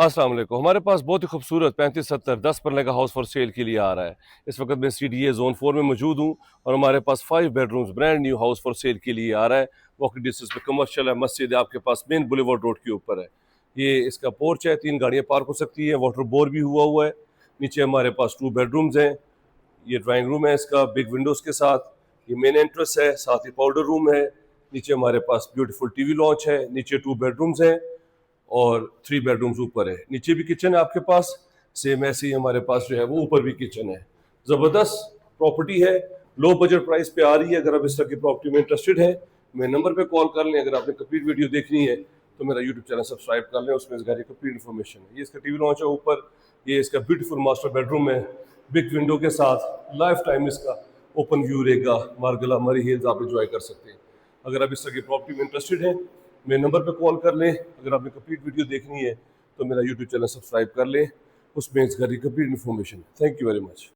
अस्सलाम वालेकुम। हमारे पास बहुत ही खूबसूरत 35-70 10 मरले का हाउस फॉर सेल के लिए आ रहा है। इस वक्त मैं CDA जोन 4 में मौजूद हूँ और हमारे पास 5 bedrooms brand new house for sale के लिए आ रहा है। वॉकिंग डिस्टेंस में कमर्शियल है, मस्जिद है, आपके पास मेन बुलेवार्ड रोड के ऊपर है। ये इसका पोर्च है, 3 गाड़ियाँ पार्क हो सकती है, वाटर बोर भी हुआ है। नीचे हमारे पास 2 बेडरूम्स हैं। ये ड्राइंग रूम है इसका बिग विंडोज़ के साथ। ये मेन एंट्रेंस है, साथ ही पाउडर रूम है। नीचे हमारे पास ब्यूटीफुल TV लॉन्च है। नीचे 2 बेडरूम्स हैं और 3 बेडरूम्स ऊपर है। नीचे भी किचन है आपके पास, सेम ऐसे ही हमारे पास जो है वो ऊपर भी किचन है। ज़बरदस्त प्रॉपर्टी है, लो बजट प्राइस पे आ रही है। अगर आप इस तरह की प्रॉपर्टी में इंटरेस्टेड हैं, मेरे नंबर पे कॉल कर लें। अगर आपने कंप्लीट वीडियो देखनी है तो मेरा यूट्यूब चैनल सब्सक्राइब कर लें, उसमें इस घर की कंप्लीट इन्फॉर्मेशन है। ये इसका TV लॉन्च है ऊपर, ये इसका ब्यूटीफुल मास्टर बेडरूम है, बिग विंडो के साथ। लाइफ टाइम इसका ओपन व्यू रहेगा, मार्गला मरी हिल्स आप इंजॉय कर सकते हैं। अगर आप इस तरह की प्रॉपर्टी में इंटरेस्टेड हैं, मेरे नंबर पे कॉल कर लें। अगर आपने कंप्लीट वीडियो देखनी है तो मेरा यूट्यूब चैनल सब्सक्राइब कर लें, उसमें इस घर की complete information. Thank you very much.